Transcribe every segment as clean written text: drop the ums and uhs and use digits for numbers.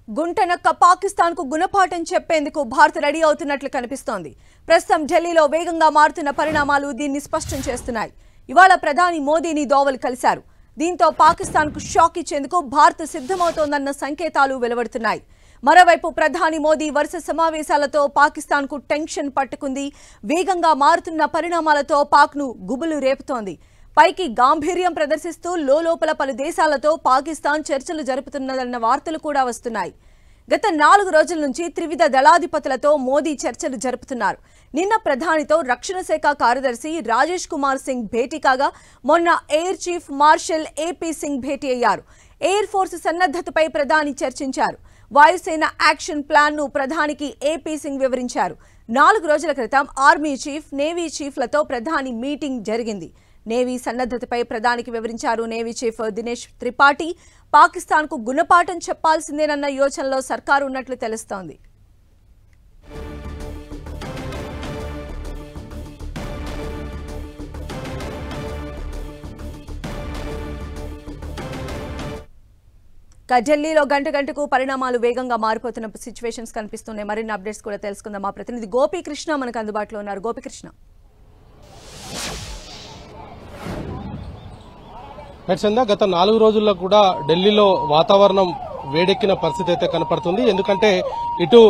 గుంటనక్క పాకిస్తాన్ కు గుణపాఠం చెప్పేందుకు భారత్ రెడీ అవుతున్నట్లు కనిపిస్తోంది. ప్రస్తుతం ఢిల్లీలో వేగంగా మారుతున్న పరిణామాలు దీన్ని స్పష్టం చేస్తున్నాయి. ఇవాళ ప్రధాని మోదీని దోవల్ కలిశారు. దీంతో పాకిస్తాన్ కు షాక్ ఇచ్చేందుకు భారత్ సిద్ధమవుతోందన్న సంకేతాలు వెలువడుతున్నాయి. మరోవైపు ప్రధాని మోదీ వరుస సమావేశాలతో పాకిస్తాన్ కు టెన్షన్ పట్టుకుంది. వేగంగా మారుతున్న పరిణామాలతో పాక్ ను గుబులు రేపుతోంది. పైకి గాంభీర్యం ప్రదర్శిస్తూ లోలోపల పలు దేశాలతో పాకిస్తాన్ చర్చలు జరుపుతున్నదన్న వార్తలు కూడా వస్తున్నాయి. గత 4 రోజుల నుంచి త్రివిధ దళాధిపతులతో మోదీ చర్చలు జరుపుతున్నారు. నిన్న ప్రధానితో రక్షణ శాఖ కార్యదర్శి రాజేష్ కుమార్ సింగ్ భేటీ కాగా మొన్న air chief marshal AP Singh భేటీ అయ్యారు. ఎయిర్ ఫోర్స్ సన్నద్ధతపై ప్రధాని చర్చించారు. వాయుసేన యాక్షన్ ప్లాన్ ను ప్రధానికి ఏపీ సింగ్ వివరించారు. 4 రోజుల క్రితం ఆర్మీ చీఫ్, నేవీ చీఫ్లతో ప్రధాని మీటింగ్ జరిగింది. నేవీ సన్నద్ధతపై ప్రధానికి వివరించారు. నేవీ చీఫ్ దినేష్ త్రిపాఠి పాకిస్తాన్ కు గుణపాఠం చెప్పాల్సిందేనన్న యోచనలో సర్కారు ఉన్నట్లు తెలుస్తోంది. ఢిల్లీలో గంట గంటకు పరిణామాలు వేగంగా మారిపోతున్న సిచ్యువేషన్స్ కనిపిస్తున్నాయి. మరిన్ని అప్డేట్స్ కూడా తెలుసుకుందాం. మా ప్రతినిధి గోపీకృష్ణ మనకు అందుబాటులో ఉన్నారు. గోపీకృష్ణ, గత 4 రోజుల్లో కూడా ఢిల్లీలో వాతావరణం వేడెక్కిన పరిస్థితి అయితే కనపడుతుంది. ఎందుకంటే ఇటు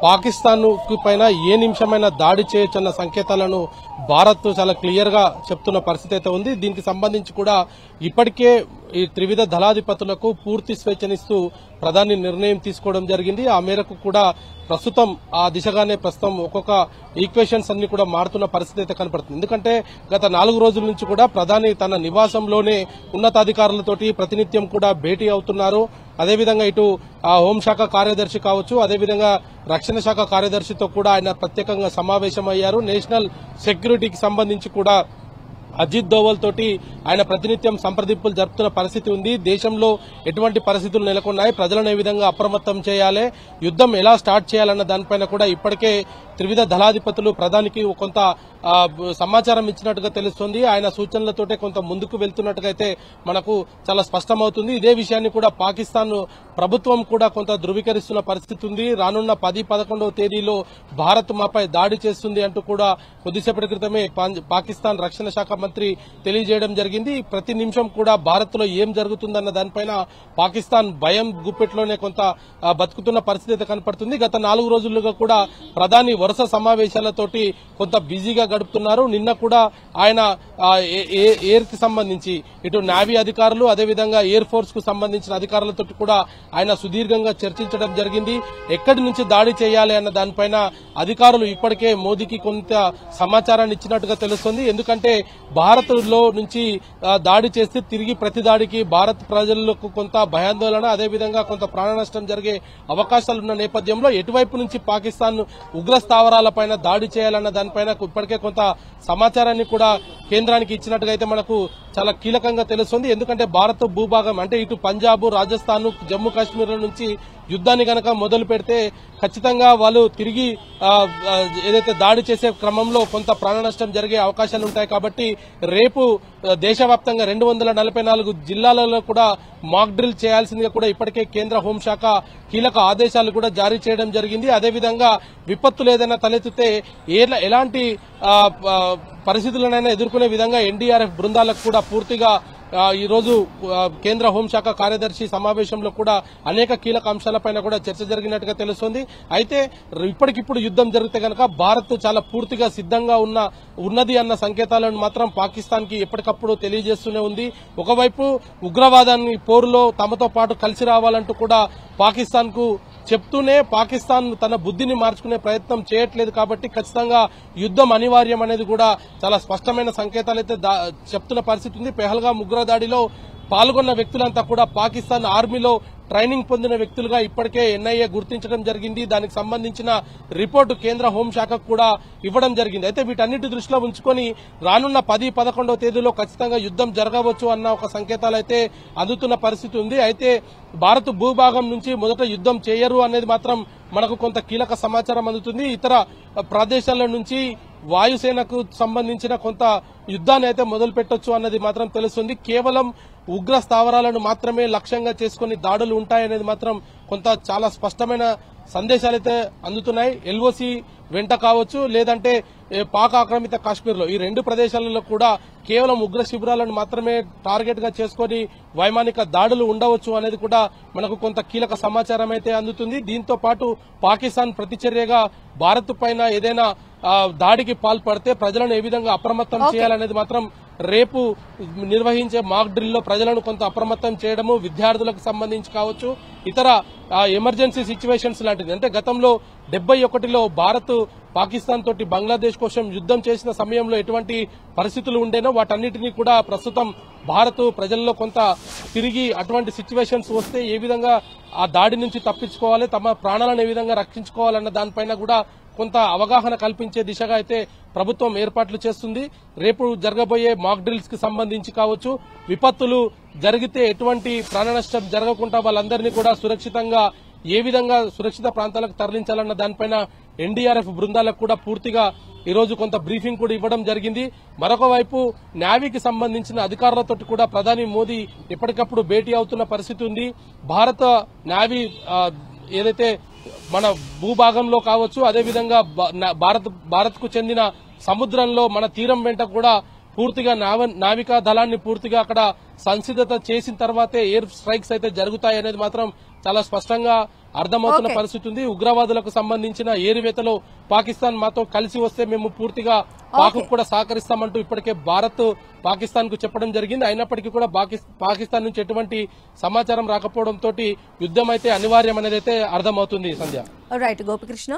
పాకిస్తాన్ పైన ఏ నిమిషమైనా దాడి చేయొచ్చన్న సంకేతాలను భారత్ చాలా క్లియర్ గా చెప్తున్న పరిస్థితి అయితే ఉంది. దీనికి సంబంధించి కూడా ఇప్పటికే ఈ త్రివిధ దళాధిపతులకు పూర్తి స్వేచ్ఛనిస్తూ ప్రధాని నిర్ణయం తీసుకోవడం జరిగింది. ఆ మేరకు కూడా ప్రస్తుతం ఆ దిశగానే ప్రస్తుతం ఒక్కొక్క ఈక్వేషన్స్ అన్ని కూడా మారుతున్న పరిస్థితి అయితే కనపడుతుంది. ఎందుకంటే గత 4 రోజుల నుంచి కూడా ప్రధాని తన నివాసంలోనే ఉన్నతాధికారులతోటి ప్రతినిత్యం కూడా భేటీ అవుతున్నారు. అదేవిధంగా ఇటు హోంశాఖ కార్యదర్శి కావచ్చు, అదేవిధంగా రక్షణ శాఖ కార్యదర్శితో కూడా ఆయన ప్రత్యేకంగా సమావేశమయ్యారు. నేషనల్ సెక్యూరిటీకి సంబంధించి కూడా అజిత్ దోవల్ తోటి ఆయన ప్రతినిత్యం సంప్రదింపులు జరుపుతున్న పరిస్థితి ఉంది. దేశంలో ఎటువంటి పరిస్థితులు నెలకొన్నాయి, ప్రజలను ఏ విధంగా అప్రమత్తం చేయాలి, యుద్దం ఎలా స్టార్ట్ చేయాలన్న దానిపైన కూడా ఇప్పటికే త్రివిధ దళాధిపతులు ప్రధానికి కొంత సమాచారం ఇచ్చినట్టుగా తెలుస్తోంది. ఆయన సూచనలతోటే కొంత ముందుకు వెళ్తున్నట్టుగా అయితే మనకు చాలా స్పష్టమవుతుంది. ఇదే విషయాన్ని కూడా పాకిస్తాన్ ప్రభుత్వం కూడా కొంత ధృవీకరిస్తున్న పరిస్థితి ఉంది. రానున్న 10-11వ తేదీలో భారత్ మాపై దాడి చేస్తుంది అంటూ కూడా కొద్దిసేపటి క్రితమే పాకిస్తాన్ రక్షణ శాఖ మంత్రి తెలియజేయడం జరిగింది. ప్రతి నిమిషం కూడా భారత్ లో ఏం జరుగుతుందన్న దానిపైన పాకిస్తాన్ భయం గుప్పెట్లోనే కొంత బతుకుతున్న పరిస్థితి అయితే కనపడుతుంది. గత 4 రోజులుగా కూడా ప్రధాని వరుస సమావేశాలతోటి కొంత బిజీగా గడుపుతున్నారు. నిన్న కూడా ఆయన ఎయిర్ కి సంబంధించి ఇటు నేవీ అధికారులు, అదేవిధంగా ఎయిర్ ఫోర్స్ కు సంబంధించిన అధికారులతో కూడా ఆయన సుదీర్ఘంగా చర్చించడం జరిగింది. ఎక్కడి నుంచి దాడి చేయాలి అన్న దానిపైన అధికారులు ఇప్పటికే మోదీకి కొంత సమాచారాన్ని ఇచ్చినట్టుగా తెలుస్తుంది. ఎందుకంటే భారత్ లో నుంచి దాడి చేస్తే తిరిగి ప్రతి దాడికి భారత్ ప్రజలకు కొంత భయాందోళన, అదేవిధంగా కొంత ప్రాణ నష్టం జరిగే అవకాశాలున్న నేపథ్యంలో ఎటువైపు నుంచి పాకిస్తాన్ ఉగ్ర స్థావరాలపైన దాడి చేయాలన్న దానిపైన ఇప్పటికే కొంత సమాచారాన్ని కూడా కేంద్రానికి ఇచ్చినట్టుగా అయితే మనకు చాలా కీలకంగా తెలుస్తుంది. ఎందుకంటే భారత్ భూభాగం అంటే ఇటు పంజాబ్, రాజస్థాన్, జమ్మూ కాశ్మీర్ల నుంచి యుద్దాన్ని గనక మొదలు పెడితే ఖచ్చితంగా వాళ్ళు తిరిగి ఏదైతే దాడి చేసే క్రమంలో కొంత ప్రాణ నష్టం జరిగే అవకాశాలు ఉంటాయి. కాబట్టి రేపు దేశవ్యాప్తంగా 244 జిల్లాలలో కూడా మాక్ డ్రిల్ చేయాల్సిందిగా కూడా ఇప్పటికే కేంద్ర హోంశాఖ కీలక ఆదేశాలు కూడా జారీ చేయడం జరిగింది. అదేవిధంగా విపత్తులు ఏదైనా తలెత్తితే ఎలాంటి పరిస్థితులనైనా ఎదుర్కొనే విధంగా ఎన్డీఆర్ఎఫ్ బృందాలకు కూడా పూర్తిగా ఈ రోజు కేంద్ర హోంశాఖ కార్యదర్శి సమావేశంలో కూడా అనేక కీలక అంశాలపైన కూడా చర్చ జరిగినట్టుగా తెలుస్తోంది. అయితే ఇప్పటికిప్పుడు యుద్దం జరిగితే గనక భారత్ చాలా పూర్తిగా సిద్ధంగా ఉన్నది అన్న సంకేతాలను మాత్రం పాకిస్తాన్ కి ఎప్పటికప్పుడు తెలియజేస్తూనే ఉంది. ఒకవైపు ఉగ్రవాదాన్ని పోరులో తమతో పాటు కలిసి రావాలంటూ కూడా పాకిస్తాన్ కు చెప్తూనే పాకిస్తాన్ తన బుద్ధిని మార్చుకునే ప్రయత్నం చేయట్లేదు. కాబట్టి ఖచ్చితంగా యుద్దం అనివార్యం అనేది కూడా చాలా స్పష్టమైన సంకేతాలైతే చెప్తున్న పరిస్థితి ఉంది. పెహల్గాం ఉగ్ర దాడిలో పాల్గొన్న వ్యక్తులంతా కూడా పాకిస్తాన్ ఆర్మీలో ట్రైనింగ్ పొందిన వ్యక్తులుగా ఇప్పటికే ఎన్ఐఏ గుర్తించడం జరిగింది. దానికి సంబంధించిన రిపోర్టు కేంద్ర హోంశాఖకు కూడా ఇవ్వడం జరిగింది. అయితే వీటన్నిటి దృష్టిలో ఉంచుకొని రానున్న 10-11వ తేదీలో ఖచ్చితంగా యుద్దం జరగవచ్చు అన్న ఒక సంకేతాలు అయితే అందుతున్న పరిస్థితి ఉంది. అయితే భారత్ భూభాగం నుంచి మొదట యుద్దం చేయరు అనేది మాత్రం మనకు కొంత కీలక సమాచారం అందుతుంది. ఇతర ప్రదేశాల నుంచి వాయుసేనకు సంబంధించిన కొంత యుద్ధాన్ని అయితే మొదలు పెట్టొచ్చు అన్నది మాత్రం తెలుస్తుంది. కేవలం ఉగ్ర స్థావరాలను మాత్రమే లక్ష్యంగా చేసుకుని దాడులు ఉంటాయనేది మాత్రం కొంత చాలా స్పష్టమైన సందేశాలైతే అందుతున్నాయి. ఎల్ఓసి వెంట కావచ్చు, లేదంటే పాక్ ఆక్రమిత కాశ్మీర్ లో ఈ రెండు ప్రదేశాలలో కూడా కేవలం ఉగ్ర శిబిరాలను మాత్రమే టార్గెట్ గా చేసుకుని వైమానిక దాడులు ఉండవచ్చు అనేది కూడా మనకు కొంత కీలక సమాచారం అయితే అందుతుంది. దీంతో పాటు పాకిస్తాన్ ప్రతిచర్యగా భారత్ పైన ఏదైనా దాడికి పాల్పడితే ప్రజలను ఏ విధంగా అప్రమత్తం చేయాలనేది మాత్రం రేపు నిర్వహించే మాక్ డ్రిల్ లో ప్రజలను కొంత అప్రమత్తం చేయడము, విద్యార్థులకు సంబంధించి కావచ్చు, ఇతర ఎమర్జెన్సీ సిచ్యువేషన్స్ లాంటిది. అంటే గతంలో 71లో భారత్ పాకిస్తాన్ తోటి బంగ్లాదేశ్ కోసం యుద్దం చేసిన సమయంలో ఎటువంటి పరిస్థితులు ఉండేనో వాటన్నిటినీ కూడా ప్రస్తుతం భారత్ ప్రజల్లో కొంత తిరిగి అటువంటి సిచ్యువేషన్స్ వస్తే ఏ విధంగా ఆ దాడి నుంచి తప్పించుకోవాలి, తమ ప్రాణాలను ఏ విధంగా రక్షించుకోవాలన్న దానిపైన కూడా కొంత అవగాహన కల్పించే దిశగా అయితే ప్రభుత్వం ఏర్పాట్లు చేస్తుంది. రేపు జరగబోయే మాక్ డ్రిల్స్ కి సంబంధించి కావచ్చు, విపత్తులు జరిగితే ఎటువంటి ప్రాణ నష్టం జరగకుండా వాళ్ళందరినీ కూడా సురక్షితంగా ఏ విధంగా సురక్షిత ప్రాంతాలకు తరలించాలన్న దానిపైన ఎన్డీఆర్ఎఫ్ బృందాలకు కూడా పూర్తిగా ఈ రోజు కొంత బ్రీఫింగ్ కూడా ఇవ్వడం జరిగింది. మరొక వైపు నేవీకి సంబంధించిన అధికారులతో కూడా ప్రధాని మోదీ ఎప్పటికప్పుడు భేటీ అవుతున్న పరిస్థితి ఉంది. భారత నేవీ ఏదైతే మన భూభాగంలో కావచ్చు, అదేవిధంగా భారత్ కు చెందిన సముద్రంలో మన తీరం వెంట కూడా పూర్తిగా నావికా దళాన్ని పూర్తిగా అక్కడ సంసిద్ధత చేసిన తర్వాతే ఎయిర్ స్ట్రైక్స్ అయితే జరుగుతాయి అనేది మాత్రం చాలా స్పష్టంగా అర్థమవుతున్న పరిస్థితి ఉంది. ఉగ్రవాదులకు సంబంధించిన ఏరివేతలో పాకిస్తాన్ మాతో కలిసి వస్తే మేము పూర్తిగా పాక్ కూడా సహకరిస్తామంటూ ఇప్పటికే భారత్ పాకిస్తాన్ కు చెప్పడం జరిగింది. అయినప్పటికీ కూడా పాకిస్తాన్ నుంచి ఎటువంటి సమాచారం రాకపోవడంతో యుద్దం అయితే అనివార్యం అనేది అయితే అర్థమవుతుంది. సంధ్య. రైట్ గోపికృష్ణ.